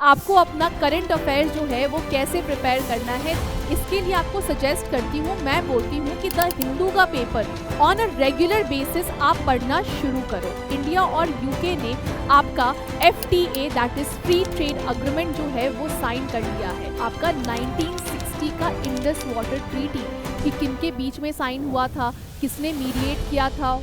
आपको अपना current affairs जो है वो कैसे प्रिपेयर करना है, इसके लिए आपको सजेस्ट करती हूँ, मैं बोलती हूँ कि द हिंदू का paper on a regular basis आप पढ़ना शुरू करो। इंडिया और यूके ने आपका FTA that is free trade agreement जो है वो साइन कर लिया है। आपका 1960 का इंडस वाटर ट्रीटी कि किनके बीच में साइन हुआ था, किसने मीडिएट किया था।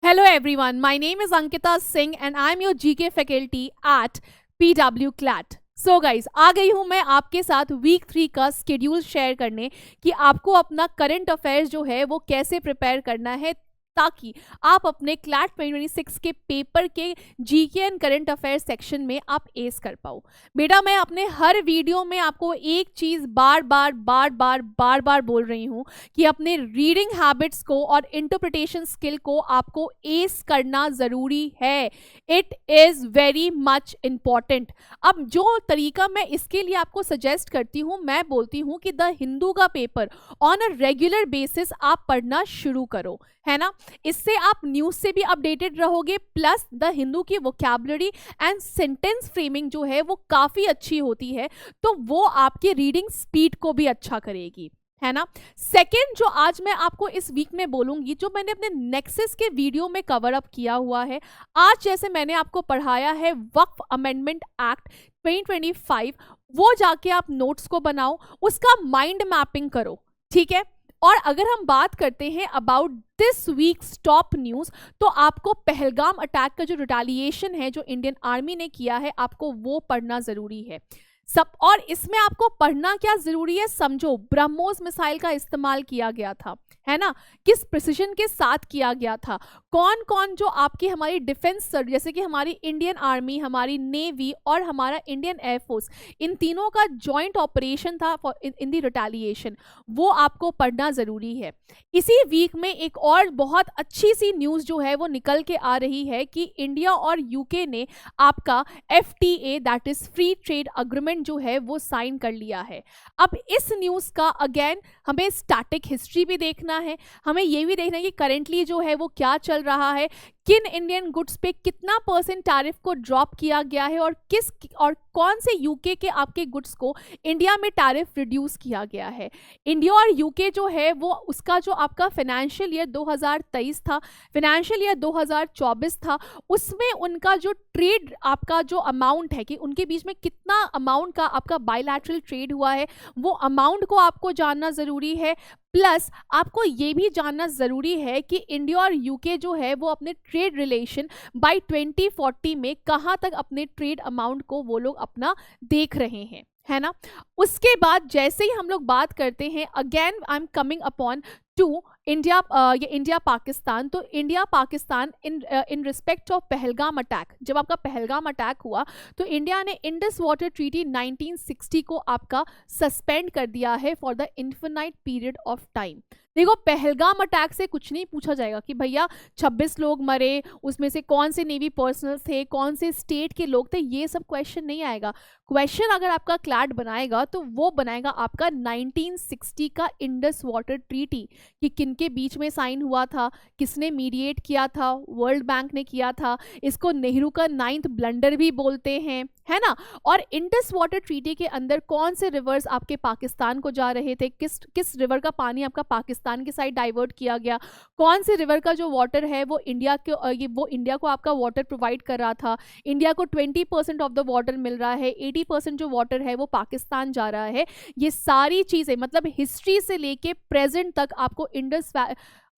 Hello everyone, my name is Ankita Singh and I'm your GK faculty at PW CLAT। So guys, आ गई हूँ मैं आपके साथ वीक 3 का स्केड्यूल शेयर करने कि आपको अपना करंट अफेयर्स जो है वो कैसे प्रिपेयर करना है ताकि आप अपने क्लैट 2026 के पेपर के GK and current affair section में आप एस कर पाओ। बेटा मैं अपने हर वीडियो में आपको एक चीज़ बार बार बोल रही हूँ कि अपने रीडिंग हैबिट्स को और इंटरप्रिटेशन स्किल को आपको एस करना ज़रूरी है। It is very much important. अब जो तरीका मैं इसके लिए आपको सजेस्ट करती हूँ, मैं बोलती हूँ कि द हिंदू का paper on a regular basis आप पढ़ना शुरू करो, है ना। इससे आप न्यूज़ से भी अपडेटेड रहोगे, प्लस द हिंदू की वोकैबुलरी एंड सेंटेंस फ्रेमिंग जो है वो काफ़ी अच्छी होती है, तो वो आपके रीडिंग स्पीड को भी अच्छा करेगी, है ना। सेकेंड जो आज मैं आपको इस वीक में बोलूंगी, जो मैंने अपने नेक्सस के वीडियो में कवर अप किया हुआ है, आज जैसे मैंने आपको पढ़ाया है वक्फ अमेंडमेंट एक्ट 2025, वो जाके आप नोट्स को बनाओ, उसका माइंड मैपिंग करो, ठीक है। और अगर हम बात करते हैं about this weeks top news, तो आपको पहलगाम अटैक का जो रिटेलिएशन है जो इंडियन आर्मी ने किया है, आपको वो पढ़ना ज़रूरी है सब। और इसमें आपको पढ़ना क्या ज़रूरी है, समझो ब्रह्मोस मिसाइल का इस्तेमाल किया गया था, है ना, किस प्रिसीजन के साथ किया गया था, कौन कौन जो आपकी हमारी डिफेंस जैसे कि हमारी इंडियन आर्मी, हमारी नेवी और हमारा इंडियन एयरफोर्स, इन तीनों का जॉइंट ऑपरेशन था इन दी रिटेलिएशन, वो आपको पढ़ना ज़रूरी है। इसी वीक में एक और बहुत अच्छी सी न्यूज़ जो है वो निकल के आ रही है कि इंडिया और यूके ने आपका FTA that is free trade agreement जो है वो साइन कर लिया है। अब इस न्यूज़ का अगेन हमें स्टैटिक हिस्ट्री भी देखना है, हमें ये भी देखना है कि करेंटली जो है वो क्या चल रहा है, किन इंडियन गुड्स पे कितना % टैरिफ को ड्रॉप किया गया है और कौन से यूके के आपके गुड्स को इंडिया में टैरिफ रिड्यूस किया गया है। इंडिया और यूके जो है वो उसका जो आपका फाइनेंशियल ईयर 2023 था, फाइनेंशियल ईयर 2024 था, उसमें उनका जो ट्रेड आपका जो अमाउंट है कि उनके बीच में कितना अमाउंट का आपका बायलैटरल ट्रेड हुआ है, वो अमाउंट को आपको जानना ज़रूरी है। प्लस आपको ये भी जानना ज़रूरी है कि इंडिया और यूके जो है वो अपने ट्रेड रिलेशन बाय 2040 में कहाँ तक अपने ट्रेड अमाउंट को वो लोग अपना देख रहे हैं, है ना। उसके बाद जैसे ही हम लोग बात करते हैं, again I am coming upon two India, ये इंडिया पाकिस्तान, तो India Pakistan in respect of Pahalgam attack, जब आपका पहलगाम अटैक हुआ तो इंडिया ने इंडस वाटर ट्रीटी 1960 को आपका सस्पेंड कर दिया है for the infinite period of time. देखो पहलगाम अटैक से कुछ नहीं पूछा जाएगा कि भैया 26 लोग मरे, उसमें से कौन से नेवी पर्सनल थे, कौन से स्टेट के लोग थे, ये सब क्वेश्चन नहीं आएगा। क्वेश्चन अगर आपका क्लैट बनाएगा तो वो बनाएगा आपका 1960 का इंडस वाटर ट्रीटी कि किनके बीच में साइन हुआ था, किसने मीडिएट किया था, वर्ल्ड बैंक ने किया था, इसको नेहरू का 9th ब्लंडर भी बोलते हैं, है ना। और इंडस वाटर ट्रीटी के अंदर कौन से रिवर्स आपके पाकिस्तान को जा रहे थे, किस रिवर का पानी आपका पाकिस्तान की साइड डाइवर्ट किया गया, कौन से रिवर का जो वाटर है वो इंडिया के वो इंडिया को आपका वाटर प्रोवाइड कर रहा था, इंडिया को 20% ऑफ द वाटर मिल रहा है, 80% जो वाटर है वो पाकिस्तान जा रहा है। ये सारी चीज़ें मतलब हिस्ट्री से लेके प्रेजेंट तक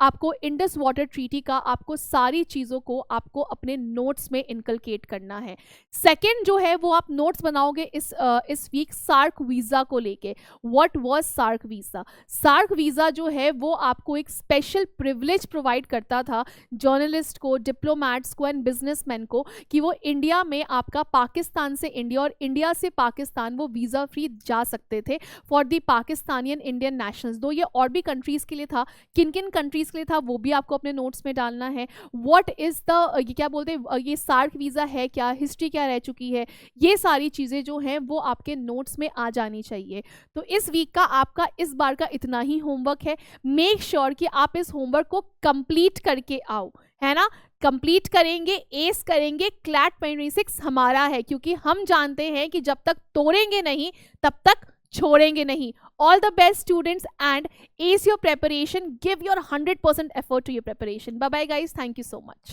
आपको इंडस वाटर ट्रीटी का आपको सारी चीज़ों को आपको अपने नोट्स में इनकलकेट करना है। सेकंड जो है वो आप नोट्स बनाओगे इस वीक सार्क वीज़ा को लेके। What was SAARC visa? SAARC visa जो है वो आपको एक स्पेशल प्रिविलेज प्रोवाइड करता था जर्नलिस्ट को, डिप्लोमैट्स को एंड बिजनेसमैन को कि वो इंडिया में आपका पाकिस्तान से इंडिया और इंडिया से पाकिस्तान वो वीज़ा फ्री जा सकते थे फॉर दी पाकिस्तानियन इंडियन नेशनल्स। दो ये और भी कंट्रीज़ के लिए था, किन किन कंट्रीज़ के लिए था वो भी आपको अपने नोट्स में डालना है। व्हाट इज द ये क्या बोलते हैं, ये सार्क वीज़ा है क्या, हिस्ट्री क्या रह चुकी है, ये सारी चीज़ें जो हैं वो आपके नोट्स में आ जानी चाहिए। तो इस वीक का आपका इस बार का इतना ही होमवर्क है। मेक श्योर कि आप इस होमवर्क को कंप्लीट करके आओ, है ना। कंप्लीट करेंगे, एस करेंगे, क्लैट 2026 हमारा है, क्योंकि हम जानते हैं कि जब तक तोड़ेंगे नहीं तब तक छोड़ेंगे नहीं. All the best students and ace your preparation. Give your 100% effort to your preparation. Bye bye guys. Thank you so much.